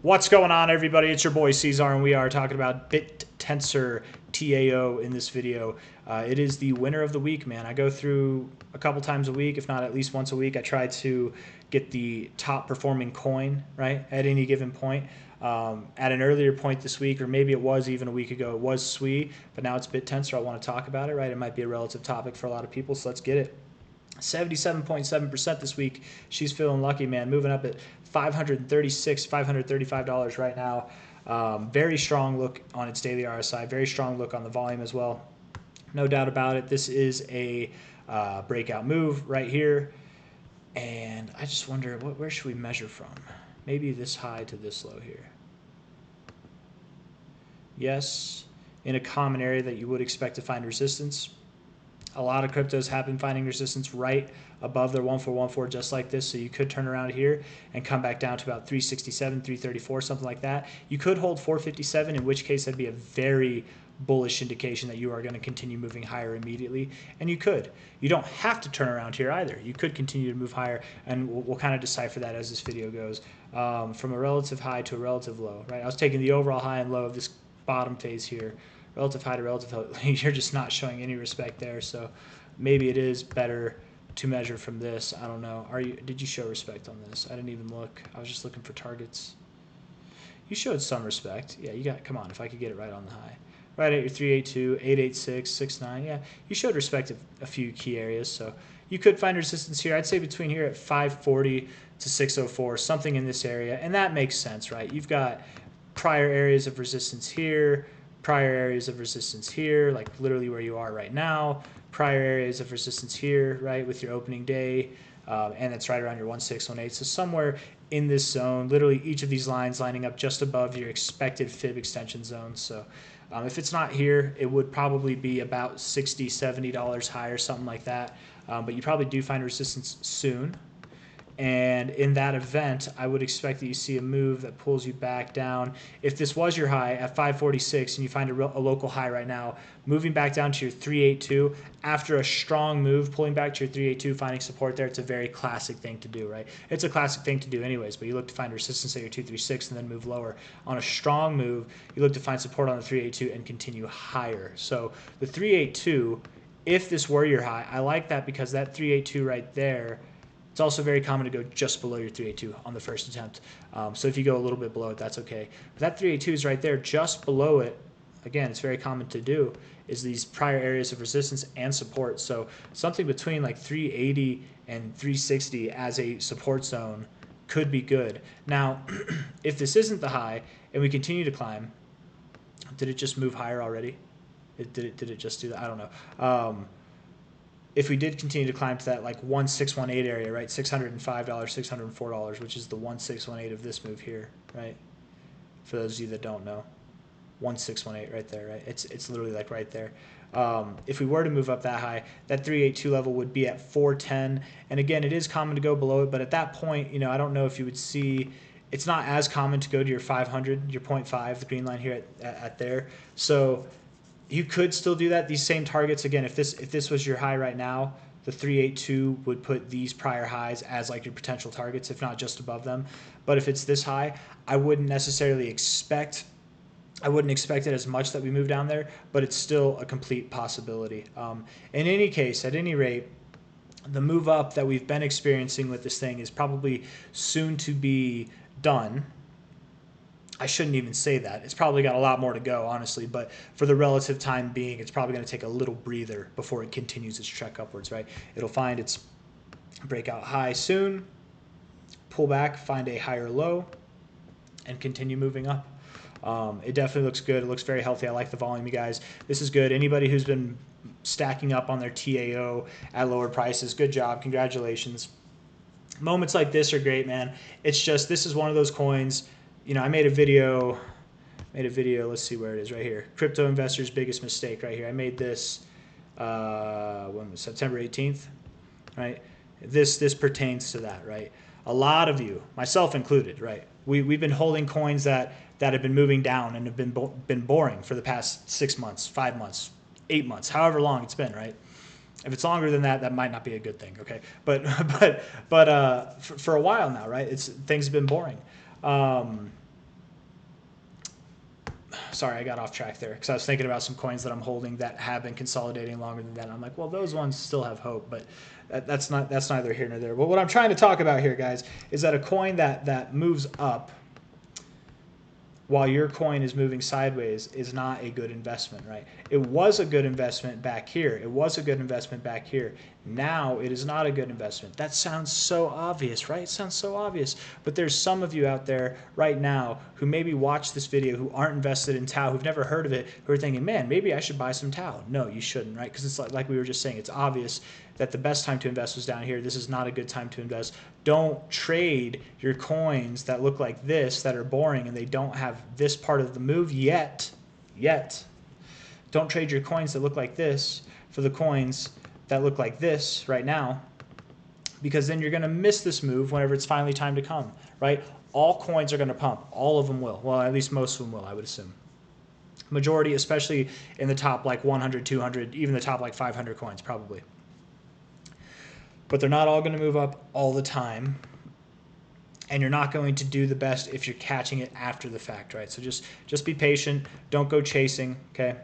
What's going on, everybody? It's your boy C-Zar, and we are talking about BitTensor TAO in this video. It is the winner of the week, man. I go through a couple times a week, if not at least once a week. I try to get the top performing coin, right, at any given point. At an earlier point this week, or maybe it was even a week ago, it was SWE, but now it's BitTensor. I want to talk about it, right? It might be a relative topic for a lot of people, so let's get it. 77.7% this week. She's feeling lucky, man. Moving up at $536, $535 right now. Very strong look on its daily RSI. Very strong look on the volume as well. No doubt about it. This is a breakout move right here. And I just wonder, where should we measure from? Maybe this high to this low here. Yes, in a common area that you would expect to find resistance. A lot of cryptos have been finding resistance right above their 1414 just like this, so you could turn around here and come back down to about 367, 334, something like that. You could hold 457, in which case that'd be a very bullish indication that you are going to continue moving higher immediately, and you could. You don't have to turn around here either. You could continue to move higher, and we'll kind of decipher that as this video goes. From a relative high to a relative low, right? I was taking the overall high and low of this bottom phase here. Relative high to relative low, you're just not showing any respect there. So maybe it is better to measure from this. I don't know. Did you show respect on this? I didn't even look. I was just looking for targets. You showed some respect. Yeah, you got. Come on, if I could get it right on the high. Right at your 382, 886, 69. Yeah, you showed respect a few key areas. So you could find resistance here. I'd say between here at 540 to 604, something in this area, and that makes sense, right? You've got prior areas of resistance here, prior areas of resistance here, like literally where you are right now, prior areas of resistance here, right, with your opening day, and it's right around your 1618. So somewhere in this zone, literally each of these lines lining up just above your expected fib extension zone. So if it's not here, it would probably be about $60, $70 higher, something like that. But you probably do find resistance soon. And in that event, I would expect that you see a move that pulls you back down. If this was your high at 546 and you find a local high right now, moving back down to your 382, after a strong move, pulling back to your 382, finding support there, it's a very classic thing to do, right? It's a classic thing to do anyways, but you look to find resistance at your 236 and then move lower. On a strong move, you look to find support on the 382 and continue higher. So the 382, if this were your high, I like that because that 382 right there, it's also very common to go just below your 382 on the first attempt. So if you go a little bit below it, that's okay. But that 382 is right there, just below it. Again, it's very common to do, is these prior areas of resistance and support. So something between like 380 and 360 as a support zone could be good. Now, if this isn't the high and we continue to climb, did it just move higher already? Did it just do that? I don't know. If we did continue to climb to that like 1618 area, right, $605, $604, which is the 1618 of this move here, right? For those of you that don't know, 1618 right there, right? It's literally like right there. If we were to move up that high, that 382 level would be at 410. And again, it is common to go below it, but at that point, I don't know if you would see. It's not as common to go to your 500, your 0.5, the green line here at there. So you could still do that. These same targets, again, if this was your high right now, the 382 would put these prior highs as like your potential targets, if not just above them. But if it's this high, I wouldn't expect it as much that we move down there, but it's still a complete possibility. In any case, at any rate, the move up that we've been experiencing with this thing is probably soon to be done. I shouldn't even say that. It's probably got a lot more to go, honestly, but for the relative time being, it's probably going to take a little breather before it continues its trek upwards, right? It'll find its breakout high soon, pull back, find a higher low, and continue moving up. It definitely looks good. It looks very healthy. I like the volume, you guys. This is good. Anybody who's been stacking up on their TAO at lower prices, good job. Congratulations. Moments like this are great, man. It's just, this is one of those coins. I made a video, let's see where it is, right here. Crypto investor's biggest mistake right here. I made this when was September 18th, right? This pertains to that, right? A lot of you, myself included, right? We've been holding coins that have been moving down and have been boring for the past 6 months, 5 months, 8 months, however long it's been, right? If it's longer than that, that might not be a good thing, okay? But for a while now, right? Things have been boring. sorry, I got off track there because I was thinking about some coins that I'm holding that have been consolidating longer than that. I'm like, well, those ones still have hope, but that's neither here nor there. But what I'm trying to talk about here, guys, is that a coin that moves up while your coin is moving sideways is not a good investment, right? It was a good investment back here. It was a good investment back here. Now it is not a good investment. That sounds so obvious, right? It sounds so obvious. But there's some of you out there right now who maybe watch this video who aren't invested in TAO, who've never heard of it, who are thinking, man, maybe I should buy some TAO. No, you shouldn't, right? Because it's like we were just saying, it's obvious that the best time to invest was down here. This is not a good time to invest. Don't trade your coins that look like this, that are boring, and they don't have this part of the move yet. Don't trade your coins that look like this for the coins that look like this right now, because then you're going to miss this move whenever it's finally time to come, right? All coins are going to pump. All of them will. Well, at least most of them will, I would assume. Majority, especially in the top like 100, 200, even the top like 500 coins, probably. But they're not all going to move up all the time, and you're not going to do the best if you're catching it after the fact, right? So just be patient. Don't go chasing, okay?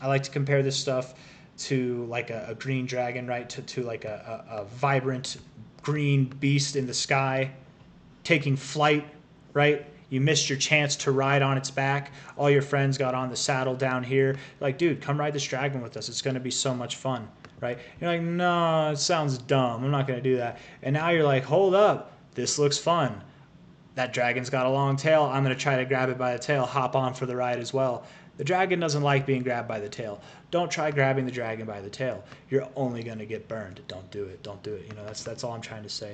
I like to compare this stuff to like a green dragon, right? To like a vibrant green beast in the sky taking flight, right? You missed your chance to ride on its back. All your friends got on the saddle down here. Like, dude, come ride this dragon with us. It's going to be so much fun, right? You're like, no, it sounds dumb. I'm not going to do that. And now you're like, hold up. This looks fun. That dragon's got a long tail. I'm going to try to grab it by the tail, hop on for the ride as well. The dragon doesn't like being grabbed by the tail. Don't try grabbing the dragon by the tail. You're only going to get burned. Don't do it. Don't do it. You know, that's all I'm trying to say.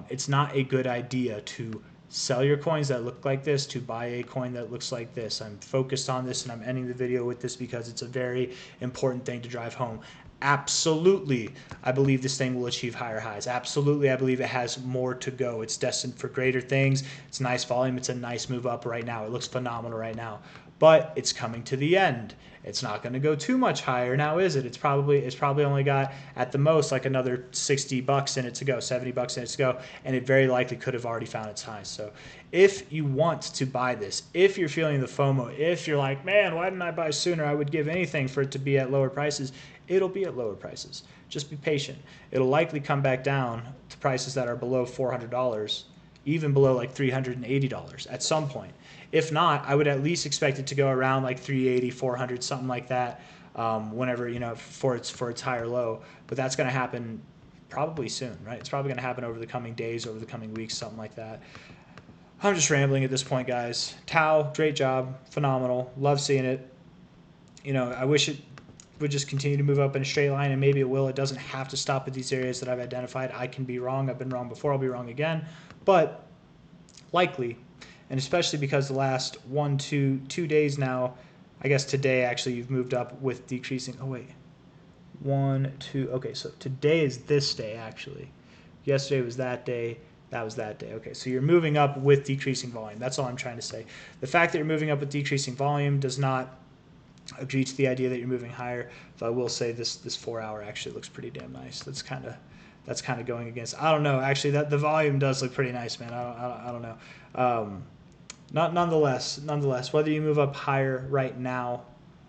It's not a good idea to sell your coins that look like this to buy a coin that looks like this. I'm focused on this, and I'm ending the video with this because it's a very important thing to drive home. Absolutely, I believe this thing will achieve higher highs. Absolutely, I believe it has more to go. It's destined for greater things. It's nice volume. It's a nice move up right now. It looks phenomenal right now. But it's coming to the end. It's not going to go too much higher now, is it? It's probably only got at the most like another 60 bucks in it to go, 70 bucks in it to go, and it very likely could have already found its highs. So if you want to buy this, if you're feeling the FOMO, if you're like, man, why didn't I buy sooner? I would give anything for it to be at lower prices. It'll be at lower prices. Just be patient. It'll likely come back down to prices that are below $400, even below like $380 at some point. If not, I would at least expect it to go around like 380, 400, something like that, whenever, you know, for its higher low. But that's going to happen probably soon, right? It's probably going to happen over the coming days, over the coming weeks, something like that. I'm just rambling at this point, guys. TAO, great job, phenomenal, love seeing it. You know, I wish it would just continue to move up in a straight line, and maybe it will. It doesn't have to stop at these areas that I've identified. I can be wrong. I've been wrong before. I'll be wrong again. But likely, and especially because the last 2 days now, I guess today actually you've moved up with decreasing. Oh, wait. 1, 2. Okay, so today is this day, actually. Yesterday was that day. That was that day. Okay, so you're moving up with decreasing volume. That's all I'm trying to say. The fact that you're moving up with decreasing volume does not agree to the idea that you're moving higher. So I will say this 4 hour actually looks pretty damn nice. That's kind of going against. I don't know. Actually, that the volume does look pretty nice, man. I don't know. Nonetheless, whether you move up higher right now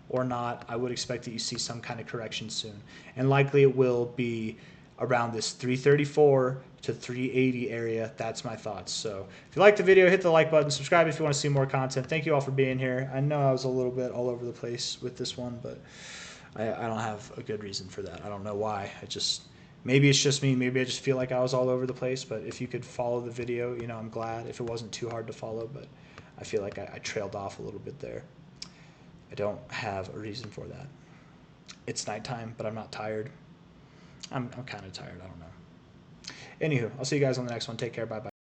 or not, I would expect that you see some kind of correction soon, and likely it will be around this 334 to 380 area. That's my thoughts. So if you like the video, hit the like button, subscribe if you want to see more content. Thank you all for being here. I know I was a little bit all over the place with this one, but I don't have a good reason for that. I don't know why. Maybe it's just me. Maybe I just feel like I was all over the place. But if you could follow the video, you know, I'm glad. If it wasn't too hard to follow, but I feel like I trailed off a little bit there. I don't have a reason for that. It's nighttime, but I'm not tired. I'm kind of tired. I don't know. Anywho, I'll see you guys on the next one. Take care. Bye-bye.